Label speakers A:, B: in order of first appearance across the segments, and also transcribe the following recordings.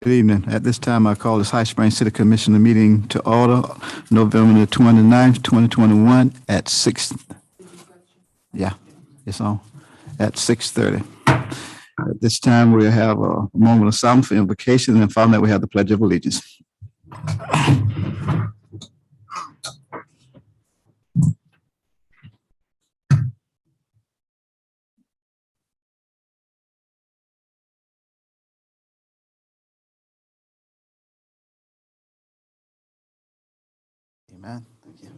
A: Good evening. At this time, I call this High Springs City Commissioner meeting to order, November the 29th, 2021 at 6. Yeah, it's on at 6:30. At this time, we'll have a moment of silence for invocation, and following that, we have the Pledge of Allegiance. Amen. Thank you.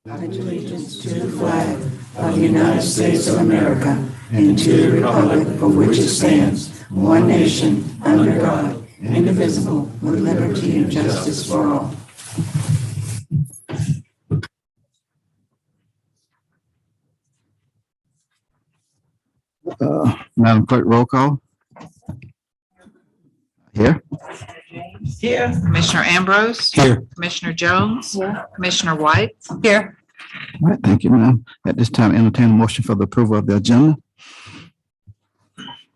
B: Pledge allegiance to the flag of the United States of America and to the republic for which it stands, one nation, under God, indivisible, with liberty and justice for all.
A: Madam Clerk, roll call. Here.
B: Here.
C: Commissioner Ambrose.
A: Here.
C: Commissioner Jones.
B: Here.
C: Commissioner White.
B: Here.
A: All right, thank you, ma'am. At this time, entertain a motion for the approval of the agenda.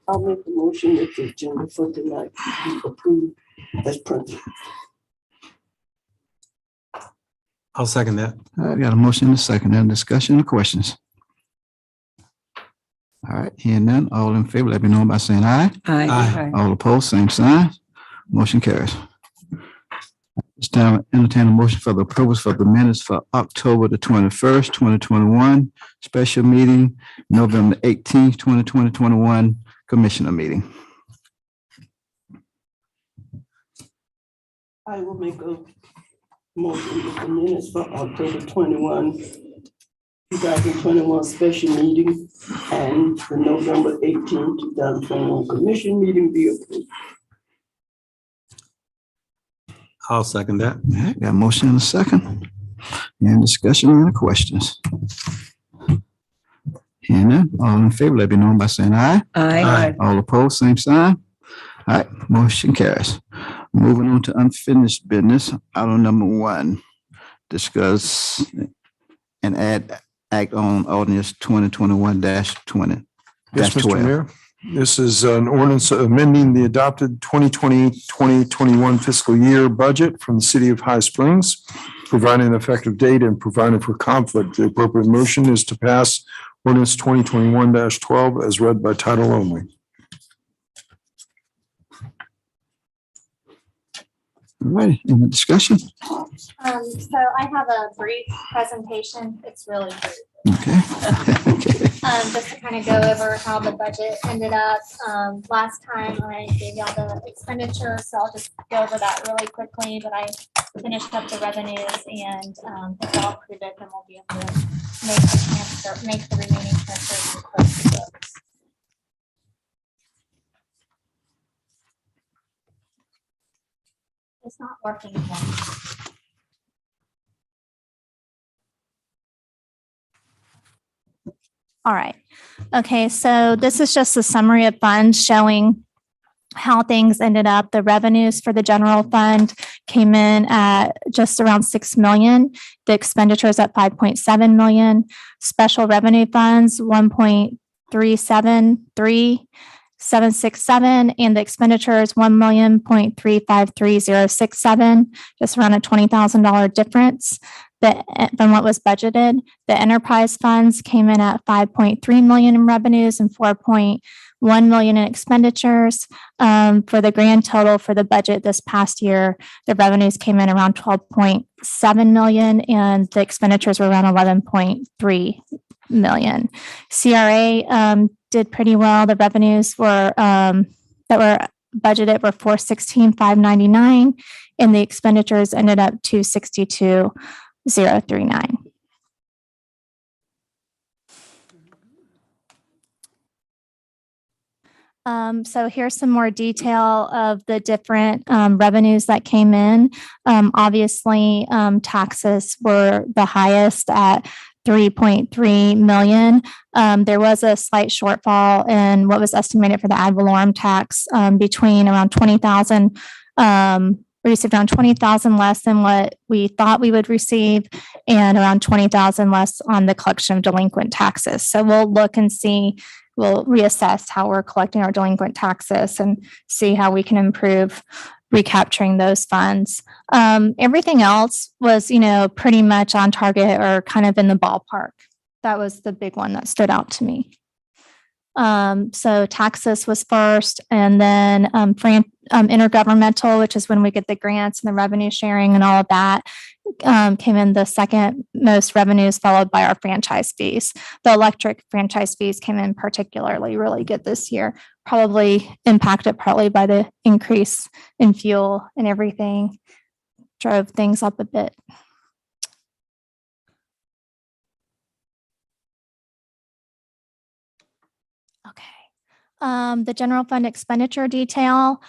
D: I'll make the motion that the agenda for tonight be approved as printed.
E: I'll second that.
A: All right, got a motion and a second. Any discussion or questions? All right, hearing none, all in favor, let me know by saying aye.
E: Aye.
A: All opposed, same sign. Motion carries. This time, entertain a motion for the approvals for the minutes for October the 21st, 2021, special meeting, November 18th, 2021, commissioner meeting.
D: I will make a motion with the minutes for October 21, 2021 special meeting and the November 18, 2021 commission meeting be approved.
E: I'll second that.
A: All right, got a motion and a second. Any discussion or any questions? Hearing none, all in favor, let me know by saying aye.
E: Aye.
A: All opposed, same sign. All right, motion carries. Moving on to unfinished business, item number 1, discuss and act on ordinance 2021-20.
F: Yes, Mr. Mayor. This is an ordinance amending the adopted 2020-2021 fiscal year budget from the city of High Springs, providing an effective date and providing for conflict. The appropriate motion is to pass ordinance 2021-12 as read by title only.
A: All right, any discussion?
G: So I have a brief presentation. It's really brief.
A: Okay.
G: Just to kind of go over how the budget ended up. Last time I gave y'all the expenditures, so I'll just go over that really quickly, but I finished up the revenues and if y'all approve it, then we'll be able to make the remaining transfers and close the books. It's not working again. All right. Okay, so this is just a summary of funds showing how things ended up. The revenues for the general fund came in at just around 6 million. The expenditures at 5.7 million. Special revenue funds 1.373767, and the expenditures 1,353,067, just around a $20,000 difference from what was budgeted. The enterprise funds came in at 5.3 million in revenues and 4.1 million in expenditures. For the grand total for the budget this past year, the revenues came in around 12.7 million and the expenditures were around 11.3 million. CRA did pretty well. The revenues were that were budgeted were 416,599 and the expenditures ended up 262,039. So here's some more detail of the different revenues that came in. Obviously, taxes were the highest at 3.3 million. There was a slight shortfall in what was estimated for the ad valorem tax between around 20,000. We received around 20,000 less than what we thought we would receive and around 20,000 less on the collection of delinquent taxes. So we'll look and see we'll reassess how we're collecting our delinquent taxes and see how we can improve recapturing those funds. Everything else was, pretty much on target or kind of in the ballpark. That was the big one that stood out to me. So taxes was first, and then intergovernmental, which is when we get the grants and the revenue sharing and all of that, came in the second most revenues, followed by our franchise fees. The electric franchise fees came in particularly really good this year, probably impacted partly by the increase in fuel and everything, drove things up a bit. Okay. The general fund expenditure detail.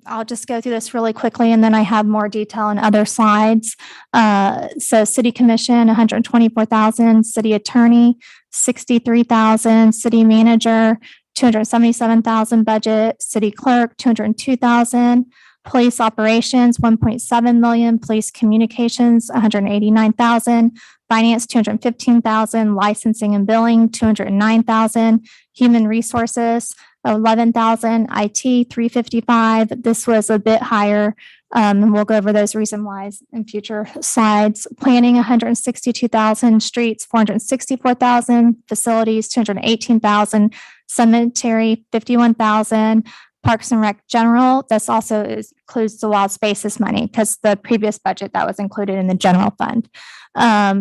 G: I'll just go through this really quickly, and then I have more detail in other slides. So city commission, 124,000, city attorney, 63,000, city manager, 277,000 budget, city clerk, 202,000, police operations, 1.7 million, police communications, 189,000, finance, 215,000, licensing and billing, 209,000, human resources, 11,000, IT, 355. This was a bit higher, and we'll go over those reason whys in future slides. Planning, 162,000, streets, 464,000, facilities, 218,000, cemetery, 51,000, Parks and Rec general. This also includes the wild spaces money because the previous budget that was included in the general fund.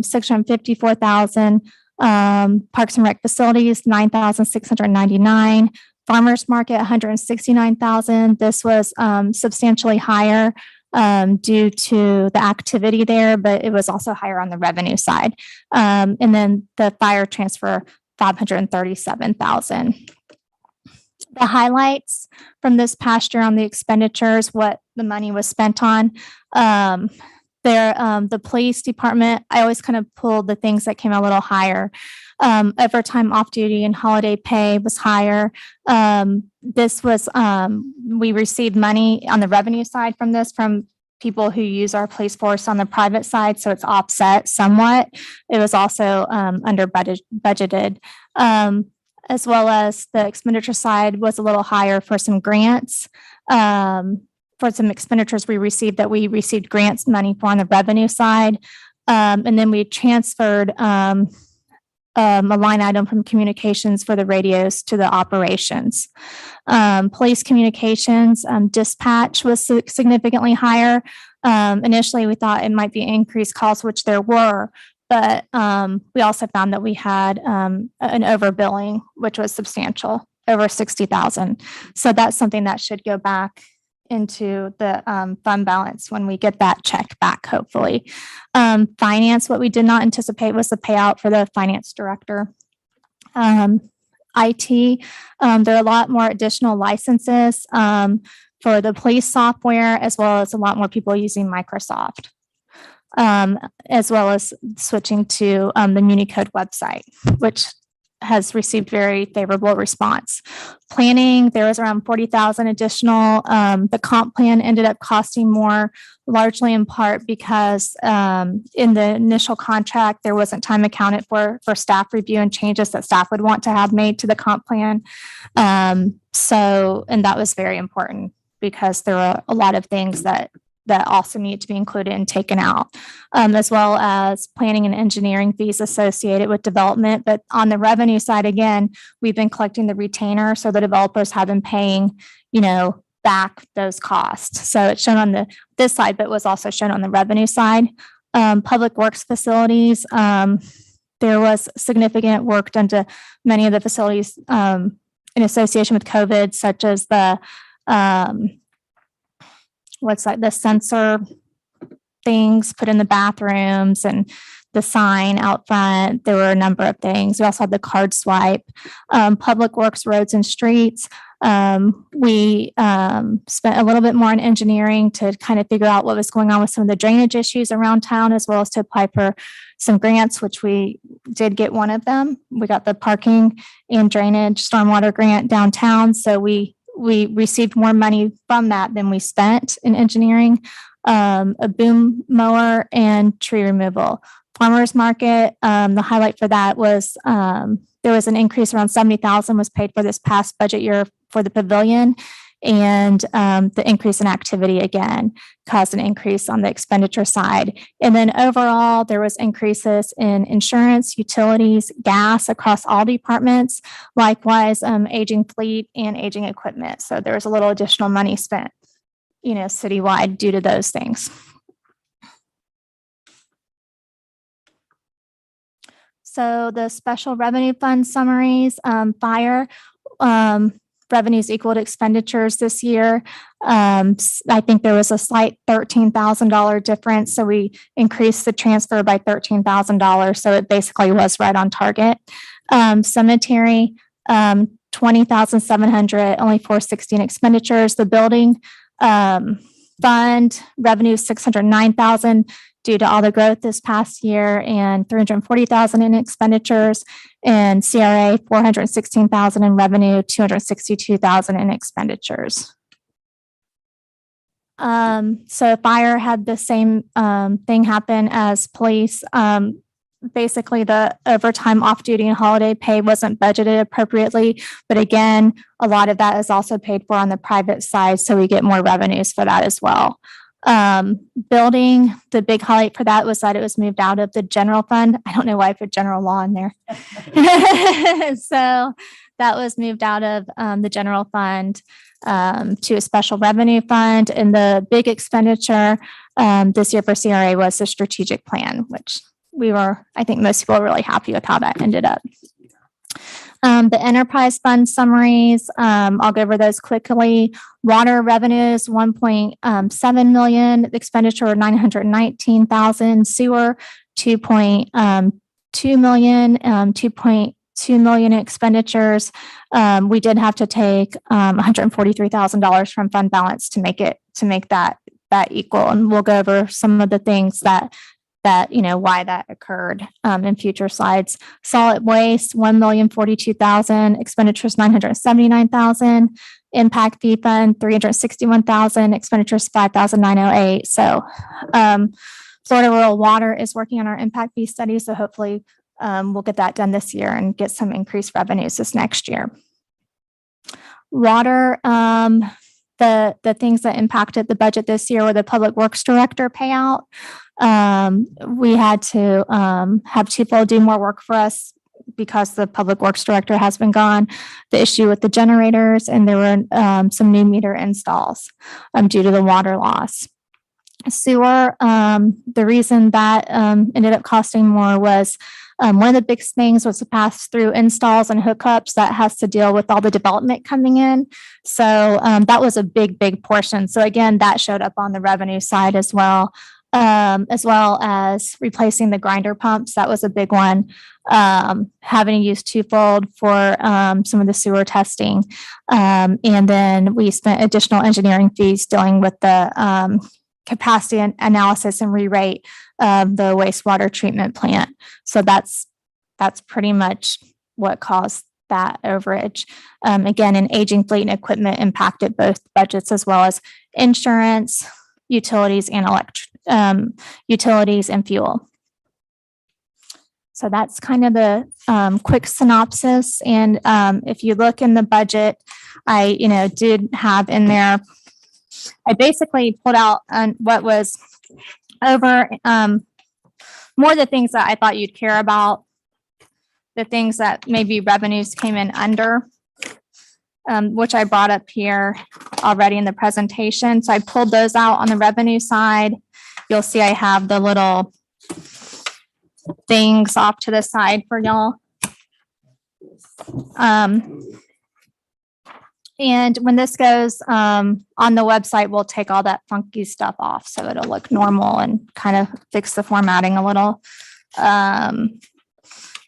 G: 654,000, Parks and Rec facilities, 9,699. Farmers market, 169,000. This was substantially higher due to the activity there, but it was also higher on the revenue side. And then the fire transfer, 537,000. The highlights from this past year on the expenditures, what the money was spent on. The police department, I always kind of pulled the things that came a little higher. Overtime, off duty, and holiday pay was higher. This was, we received money on the revenue side from this from people who use our police force on the private side, so it's offset somewhat. It was also under budgeted. As well as the expenditure side was a little higher for some grants. For some expenditures we received grants money for on the revenue side. And then we transferred a line item from communications for the radios to the operations. Police communications, dispatch was significantly higher. Initially, we thought it might be increased calls, which there were, but we also found that we had an overbilling, which was substantial, over 60,000. So that's something that should go back into the fund balance when we get that check back, hopefully. Finance, what we did not anticipate was the payout for the finance director. IT, there are a lot more additional licenses for the police software, as well as a lot more people using Microsoft, as well as switching to the MuniCode website, which has received very favorable response. Planning, there was around 40,000 additional. The comp plan ended up costing more, largely in part because in the initial contract, there wasn't time accounted for staff review and changes that staff would want to have made to the comp plan. And that was very important because there were a lot of things that also need to be included and taken out, as well as planning and engineering fees associated with development. But on the revenue side, again, we've been collecting the retainer, so the developers have been paying, back those costs. So it's shown on this side, but was also shown on the revenue side. Public works facilities, there was significant work done to many of the facilities in association with COVID, such as the the sensor things put in the bathrooms and the sign out front. There were a number of things. We also had the card swipe, public works, roads and streets. We spent a little bit more on engineering to kind of figure out what was going on with some of the drainage issues around town, as well as to apply for some grants, which we did get one of them. We got the parking and drainage stormwater grant downtown. So we received more money from that than we spent in engineering, a boom mower and tree removal, Farmers market, the highlight for that was, there was an increase around 70,000 was paid for this past budget year for the pavilion. And the increase in activity again caused an increase on the expenditure side. And then overall, there was increases in insurance, utilities, gas across all departments, likewise aging fleet and aging equipment. So there was a little additional money spent, citywide due to those things. So the special revenue fund summaries, fire, revenues equaled expenditures this year. I think there was a slight $13,000 difference. So we increased the transfer by $13,000. So it basically was right on target. Cemetery, 20,700, only 416 expenditures. The building fund revenue 609,000 due to all the growth this past year, and 340,000 in expenditures, and CRA 416,000 in revenue, 262,000 in expenditures. So fire had the same thing happen as police. Basically, the overtime, off-duty, and holiday pay wasn't budgeted appropriately. But again, a lot of that is also paid for on the private side, so we get more revenues for that as well. Building, the big highlight for that was that it was moved out of the general fund. I don't know why I put general law in there. So that was moved out of the general fund to a special revenue fund. And the big expenditure this year for CRA was the strategic plan, which I think most people were really happy with how that ended up. The enterprise fund summaries, I'll go over those quickly. Water revenues, 1.7 million, expenditure 919,000, sewer, 2.2 million, 2.2 million expenditures. We did have to take $143,000 from fund balance to make that equal. And we'll go over some of the things that why that occurred in future slides. Solid waste, 1,042,000, expenditures 979,000, impact fee fund 361,000, expenditures 5,908. So Florida Rural Water is working on our impact fee study, so hopefully we'll get that done this year and get some increased revenues this next year. Water, the things that impacted the budget this year were the public works director payout. We had to have people do more work for us because the public works director has been gone. The issue with the generators, and there were some new meter installs due to the water loss. Sewer, the reason that ended up costing more was one of the big things was to pass through installs and hookups that has to deal with all the development coming in. So that was a big portion. So again, that showed up on the revenue side as well as replacing the grinder pumps. That was a big one. Having to use twofold for some of the sewer testing. And then we spent additional engineering fees dealing with the capacity analysis and re-rate of the wastewater treatment plant. So that's pretty much what caused that overage. Again, an aging fleet and equipment impacted both budgets as well as insurance, utilities, and utilities and fuel. So that's kind of the quick synopsis. And if you look in the budget, I did have in there, I basically pulled out what was over more the things that I thought you'd care about, the things that maybe revenues came in under, which I brought up here already in the presentation. So I pulled those out on the revenue side. You'll see I have the little things off to the side for y'all. And when this goes on the website, we'll take all that funky stuff off so it'll look normal and kind of fix the formatting a little.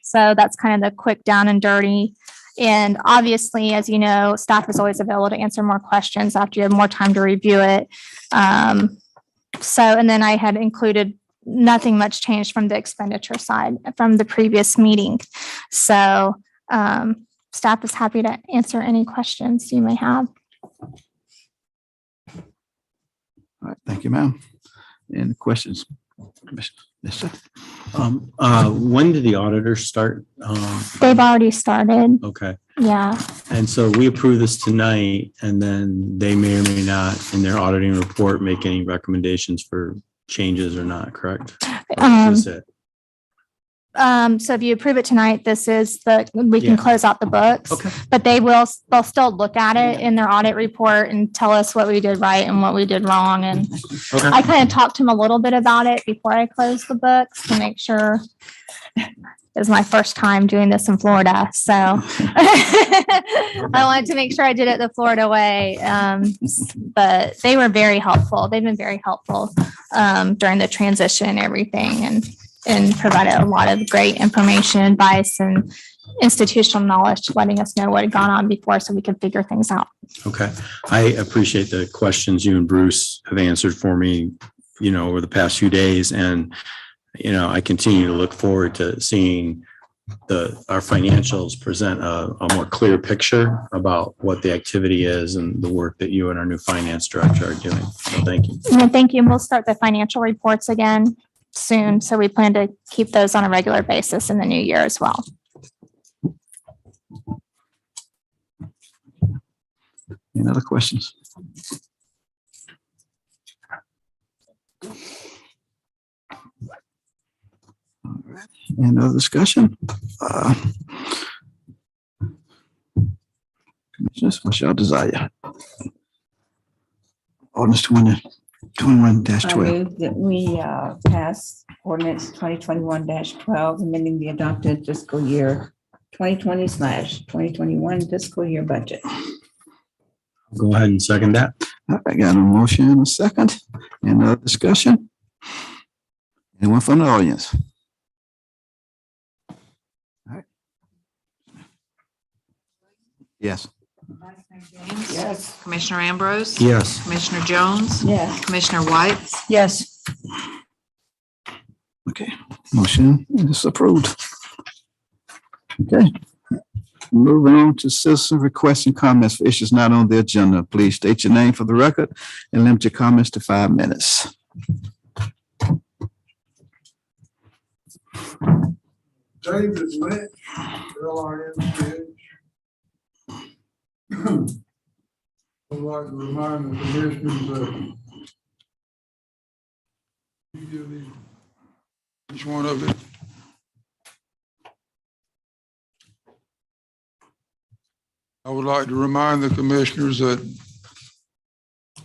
G: So that's kind of the quick down and dirty. And obviously, as you know, staff is always available to answer more questions after you have more time to review it. And then I had included nothing much changed from the expenditure side from the previous meeting. So staff is happy to answer any questions you may have.
A: All right, thank you, ma'am. Any questions Yes, sir.
E: When did the auditors start?
G: They've already started.
E: Okay.
G: Yeah.
E: And so we approve this tonight and then they may or may not in their auditing report make any recommendations for changes or not, correct? Or is this it?
G: So if you approve it tonight, we can
E: Yeah.
G: close out the books.
E: Okay.
G: But they'll still look at it in their audit report and tell us what we did right and what we did wrong. And
E: Okay.
G: I kind of talked to them a little bit about it before I closed the books to make sure. It was my first time doing this in Florida, so I wanted to make sure I did it the Florida way. But they were very helpful. They've been very helpful during the transition and everything, and provided a lot of great information, advice, and institutional knowledge, letting us know what had gone on before so we could figure things out.
E: Okay. I appreciate the questions you and Bruce have answered for me, over the past few days. And, I continue to look forward to seeing our financials present a more clear picture about what the activity is and the work that you and our new finance director are doing. So thank you.
G: And thank you. And we'll start the financial reports again soon. So we plan to keep those on a regular basis in the new year as well.
A: Any other questions? All right. Any other discussion? Commissioners, what's your desire? Ordinance 2021-12.
B: move that we pass ordinance 2021-12, amending the adopted fiscal year 2020/2021 fiscal year budget.
E: Go ahead and second that.
A: I got a motion and a second. Any other discussion? Anyone from the audience? All right. Yes.
B: Yes.
C: Commissioner Ambrose.
E: Yes.
C: Commissioner Jones.
B: Yes.
C: Commissioner White.
B: Yes.
A: Okay, motion is approved. Okay. Moving on to citizen requests and comments for issues not on the agenda. Please state your name for the record and limit your comments to 5 minutes.
H: David Lynch, LINCH. I'd like to remind the commissioners that you give each one of it. I would like to remind the commissioners that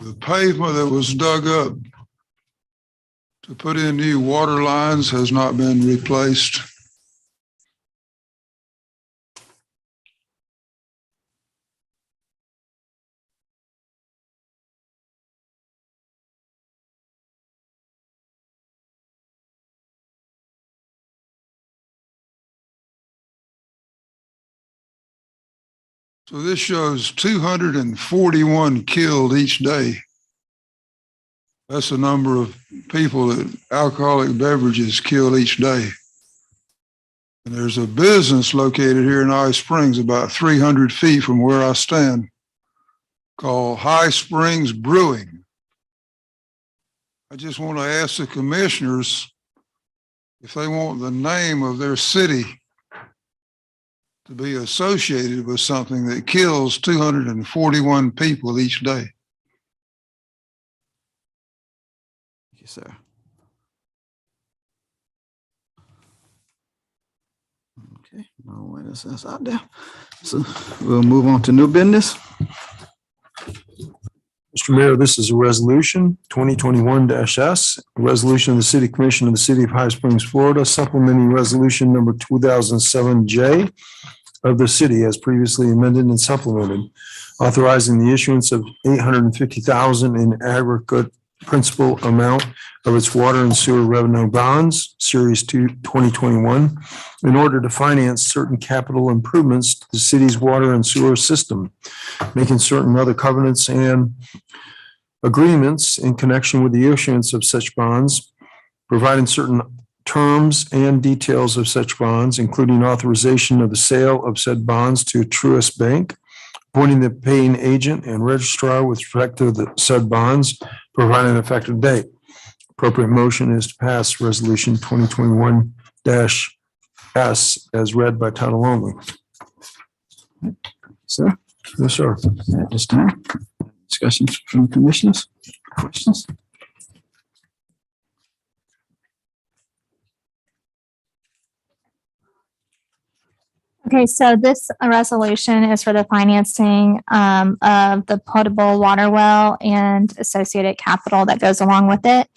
H: the pavement that was dug up to put in new water lines has not been replaced. So this shows 241 killed each day. That's the number of people that alcoholic beverages kill each day. And there's a business located here in High Springs about 300 feet from where I stand called High Springs Brewing. I just want to ask the commissioners if they want the name of their city to be associated with something that kills 241 people each day.
A: Yes, sir. Okay, no one else out there. So we'll move on to new business.
F: Mr. Mayor, this is a resolution 2021-S, a resolution of the City Commission of the City of High Springs, Florida, supplementing resolution number 2007J of the city as previously amended and supplemented, authorizing the issuance of $850,000 in aggregate principal amount of its water and sewer revenue bonds, Series 2, 2021, in order to finance certain capital improvements to the city's water and sewer system, making certain other covenants and agreements in connection with the issuance of such bonds, providing certain terms and details of such bonds, including authorization of the sale of said bonds to Truist Bank, appointing the paying agent and registrar with respect to the said bonds, providing an effective date. Appropriate motion is to pass resolution 2021-S as read by title only.
A: Sir,
F: Yes, sir.
A: at this time, discussions from the commissioners, questions?
G: Okay, so this resolution is for the financing of the potable water well and associated capital that goes along with it.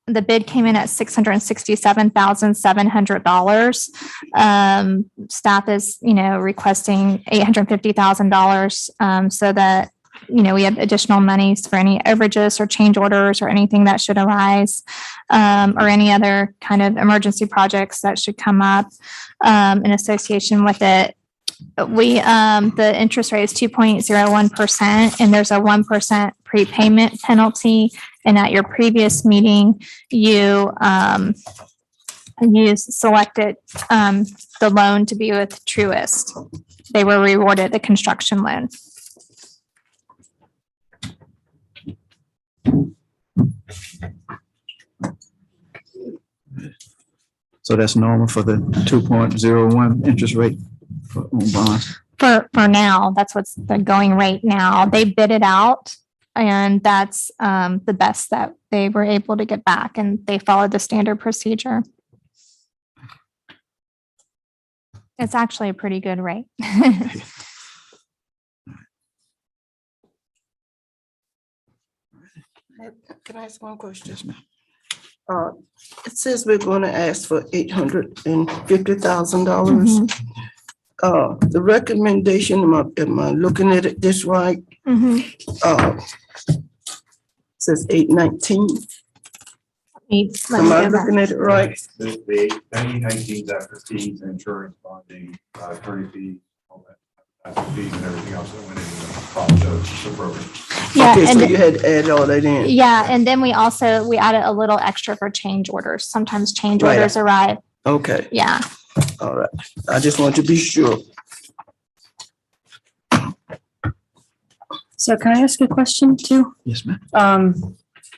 G: The bid came in at $667,700. Staff is, requesting $850,000 so that, we have additional monies for any overages or change orders or anything that should arise, or any other kind of emergency projects that should come up in association with it. The interest rate is 2.01%, and there's a 1% prepayment penalty. And at your previous meeting, you selected the loan to be with Truist. They were rewarded the construction loan.
A: So that's normal for the 2.01 interest rate for bonds.
G: For now, that's what's the going rate now. They bid it out, and that's the best that they were able to get back, and they followed the standard procedure. It's actually a pretty good rate.
D: Can I ask one question?
A: Yes, ma'am.
D: It says we're going to ask for $850,000. The recommendation, am I looking at it this right? Says 819. Am I looking at it right?
I: The 19 after fees, insurance, bonding, attorney fees, all that. After fees and everything else that went into the cost of the program.
G: Yeah,
D: Okay, so
G: and
D: you had to add all that in.
G: yeah, and then we added a little extra for change orders. Sometimes change
D: Right.
G: orders arrive.
D: Okay,
G: Yeah.
D: all right. I just want to be sure.
B: So can I ask a question too?
A: Yes, ma'am.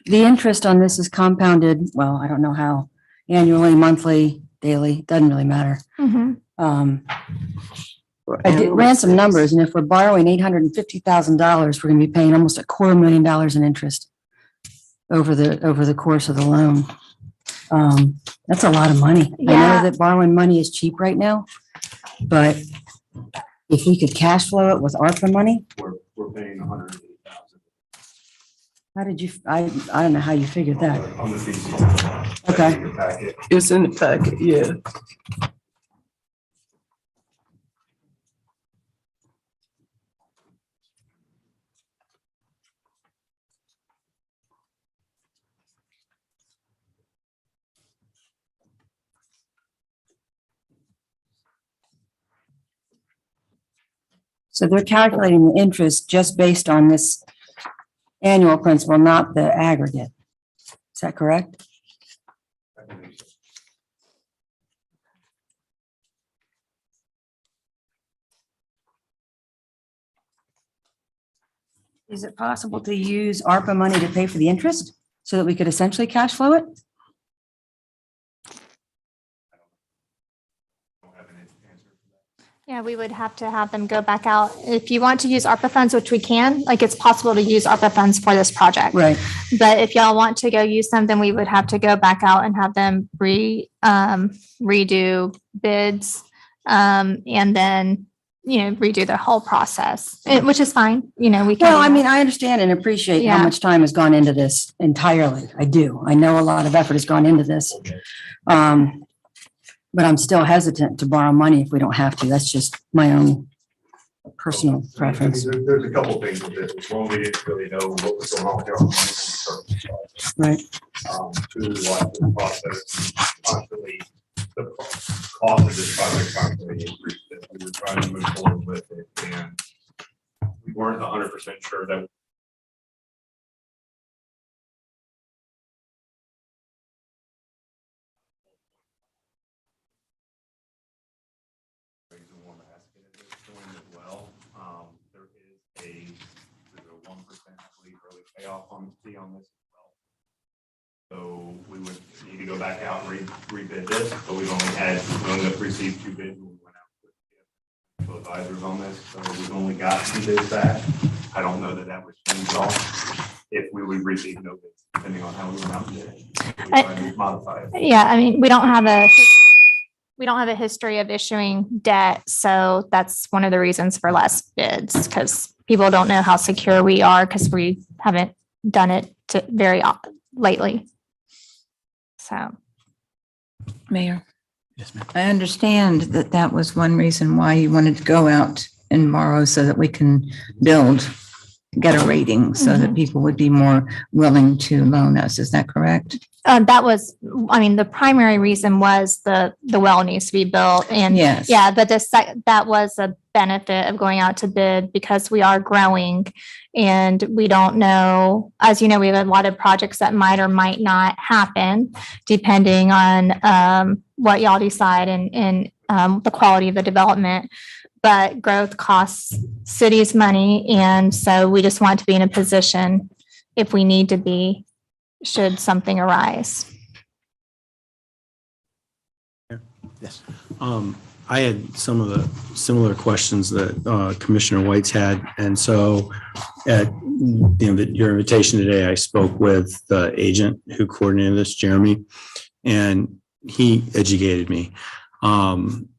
B: The interest on this is compounded, well, I don't know how, annually, monthly, daily, doesn't really matter.
G: Mhm.
B: I ran some numbers, and if we're borrowing $850,000, we're gonna be paying almost $250,000 in interest over the course of the loan. That's a lot of money. I
G: Yeah.
B: know that borrowing money is cheap right now, but if we could cash flow it with ARPA money,
I: We're paying $180,000
B: how did you, I don't know how you figured that.
I: on the fees.
B: Okay.
I: Your packet.
D: It's in the packet, yeah.
B: So they're calculating the interest just based on this annual principal, not the aggregate. Is that correct?
I: I believe so.
B: Is it possible to use ARPA money to pay for the interest so that we could essentially cash flow it?
I: Don't have an answer for that.
G: Yeah, we would have to have them go back out. If you want to use ARPA funds, which we can, like it's possible to use ARPA funds for this project.
B: Right.
G: But if y'all want to go use them, then we would have to go back out and have them redo bids. And then, redo the whole process, which is fine. We can.
B: Well,
G: do
B: I
G: that.
B: mean, I understand and appreciate how
G: Yeah.
B: much time has gone into this entirely. I do. I know a lot of effort has gone into this. But I'm still hesitant to borrow money if we don't have to. That's just my own personal preference.
I: There's a couple things with this. One, we didn't really know what was going on with our money when we started the project.
B: Right.
I: Two, like the process constantly, the cost of this project constantly increased. As we were trying to move forward with it, and we weren't 100% sure that raise a warm basket at this point as well. There is a 1%, I believe, early payoff on the fee on this as well. So we would need to go back out and rebid this, but we only received 2 bids when we went out with advisors on this. So we've only got 2 bids back. I don't know that would change off if we would receive no bids, depending on how we went out and did it. We try to modify it.
G: Yeah, I mean, we don't have a history of issuing debt, so that's one of the reasons for less bids, because people don't know how secure we are because we haven't done it lately. So.
B: Mayor,
A: Yes, ma'am.
B: I understand that that was one reason why you wanted to go out and borrow so that we can get a rating so that people would be more willing to loan us. Is that correct?
G: That was, I mean, the primary reason was the well needs to be built, and
B: Yes.
G: yeah, but that was a benefit of going out to bid because we are growing and we don't know, as you know, we have a lot of projects that might or might not happen depending on what y'all decide and the quality of the development. But growth costs cities money, and so we just want to be in a position if we need to be, should something arise.
A: Yes.
E: I had some of the similar questions that Commissioner White's had. And so at your invitation today, I spoke with the agent who coordinated this, Jeremy, and he educated me.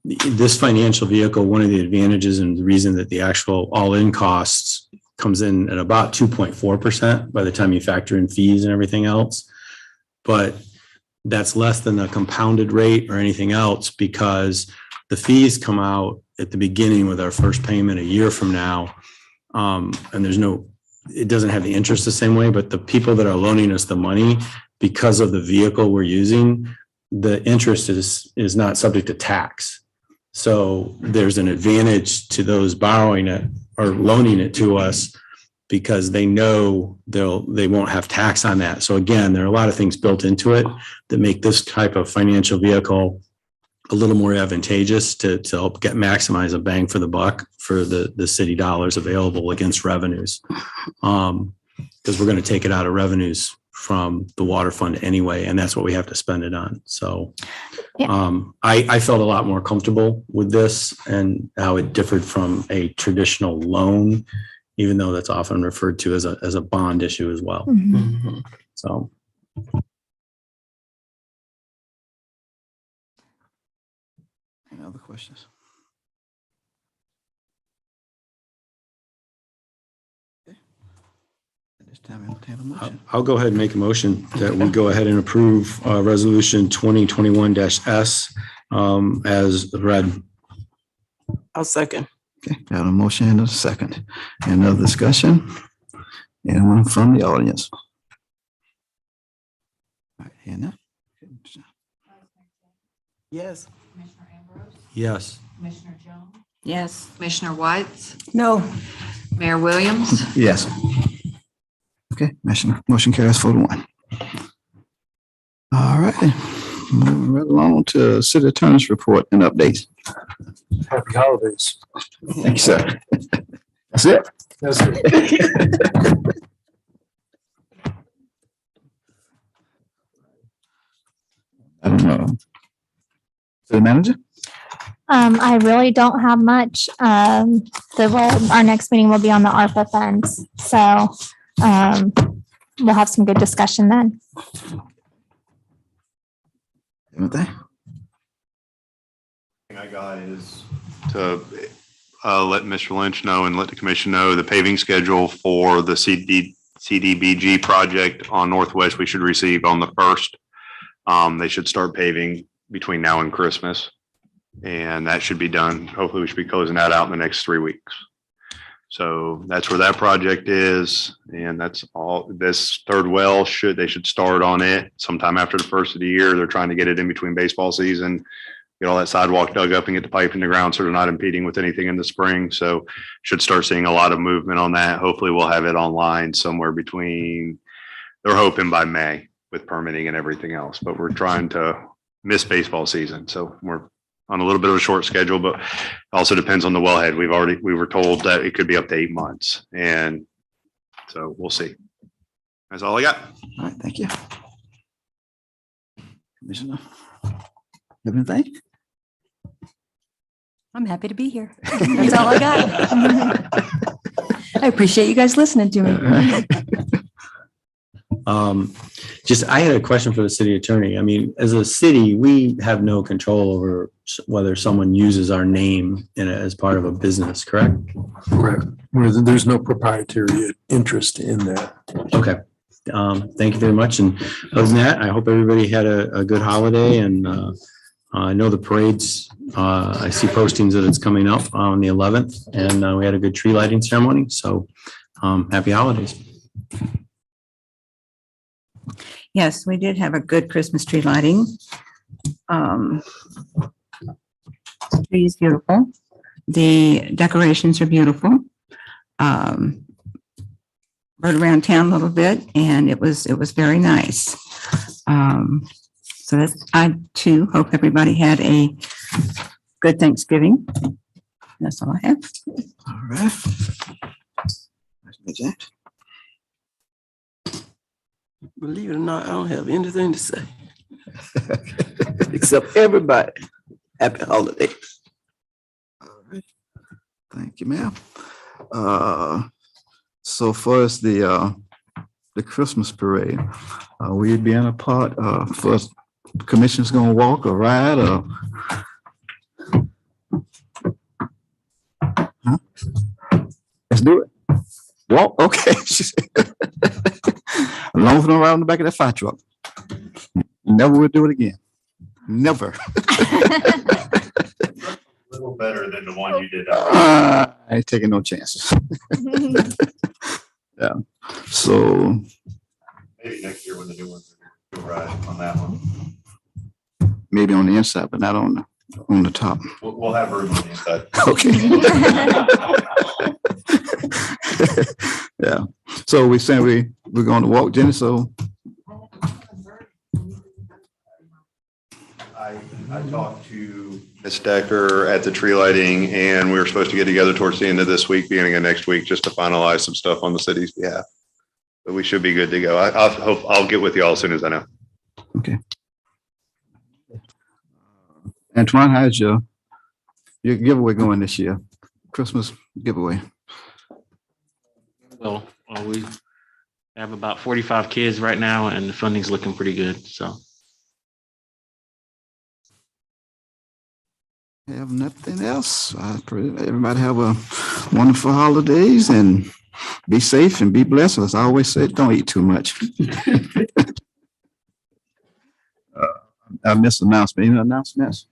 E: This financial vehicle, one of the advantages and the reason that the actual all-in costs comes in at about 2.4% by the time you factor in fees and everything else. But that's less than the compounded rate or anything else, because the fees come out at the beginning with our first payment a year from now. And it doesn't have the interest the same way, but the people that are loaning us the money, because of the vehicle we're using, the interest is not subject to tax. So there's an advantage to those borrowing it or loaning it to us because they know they won't have tax on that. So again, there are a lot of things built into it that make this type of financial vehicle a little more advantageous to help maximize a bang for the buck for the city dollars available against revenues. Because we're going to take it out of revenues from the water fund anyway, and that's what we have to spend it on. So I felt a lot more comfortable with this and how it differed from a traditional loan, even though that's often referred to as a bond issue as well.
G: Mm-hmm.
E: So.
A: Any other questions? Okay. At this time, I'll entertain a motion.
E: I'll go ahead and make a motion that we go ahead and approve resolution 2021-S as read.
D: I'll second.
A: Okay, got a motion and a second. Any other discussion? Anyone from the audience? All right, here now.
D: Yes.
E: Yes.
B: Yes.
C: Commissioner White,
D: No.
C: Mayor Williams,
A: Yes. Okay, motion carries 4-1. All right, moving right along to city attorney's report and updates.
F: Happy holidays.
A: Thank you, sir. That's it.
F: That's it.
A: I don't know. City manager?
G: I really don't have much. Our next meeting will be on the ARPA funds. So we'll have some good discussion then.
A: Anything?
I: Thing I got is to let Mr. Lynch know and let the commission know the paving schedule for the CDBG project on Northwest we should receive on the 1st. They should start paving between now and Christmas. And that should be done. Hopefully we should be closing that out in the next 3 weeks. So that's where that project is. And that's all. This third well they should start on it sometime after the first of the year. They're trying to get it in between baseball season, get all that sidewalk dug up and get the pipe in the ground so they're not impeding with anything in the spring. So should start seeing a lot of movement on that. Hopefully we'll have it online somewhere between, they're hoping by May with permitting and everything else, but we're trying to miss baseball season. So we're on a little bit of a short schedule, but also depends on the wellhead. We were told that it could be up to 8 months. And so we'll see. That's all I got.
A: All right, thank you. Commissioner, have anything?
B: I'm happy to be here. That's all I got. I appreciate you guys listening to me.
E: Just, I had a question for the city attorney. I mean, as a city, we have no control over whether someone uses our name as part of a business, correct?
F: Correct. There's no proprietary interest in that.
E: Okay. Thank you very much. And other than that, I hope everybody had a good holiday, and I know the parades, I see postings that it's coming up on the 11th, and we had a good tree lighting ceremony. So happy holidays.
B: Yes, we did have a good Christmas tree lighting. Tree is beautiful. The decorations are beautiful. Rode around town a little bit, and it was very nice. So that's, I too hope everybody had a good Thanksgiving. That's all I have.
A: All right.
D: Believe it or not, I don't have anything to say. Except everybody, happy holidays.
A: All right. Thank you, ma'am. So far as the Christmas parade, we being a part, first commission's gonna walk or ride or? Huh? Let's do it. Walk, okay. Loafing around the back of that fire truck. Never will do it again. Never.
I: A little better than the one you did.
A: I ain't taking no chances. Yeah. So
I: Maybe next year when the new ones are going to ride on that one.
A: maybe on the inside, but not on the top.
I: We'll have room on the inside.
A: Okay. Yeah. So we saying we're going to walk, Jenny. So
I: I talked to Ms. Decker at the tree lighting, and we were supposed to get together towards the end of this week, beginning of next week, just to finalize some stuff on the city's behalf. But we should be good to go. I'll get with you all as soon as I know.
A: okay. Antoine, how's your giveaway going this year? Christmas giveaway.
J: Well, we have about 45 kids right now, and the funding's looking pretty good. So.
A: Have nothing else. I pray everybody have a wonderful holidays and be safe and be blessed. As I always say, don't eat too much. I missed announcement. Any announcements?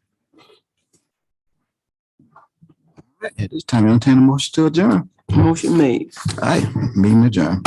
A: At this time, I entertain a motion to adjourn.
D: Motion made.
A: All right, meeting adjourned.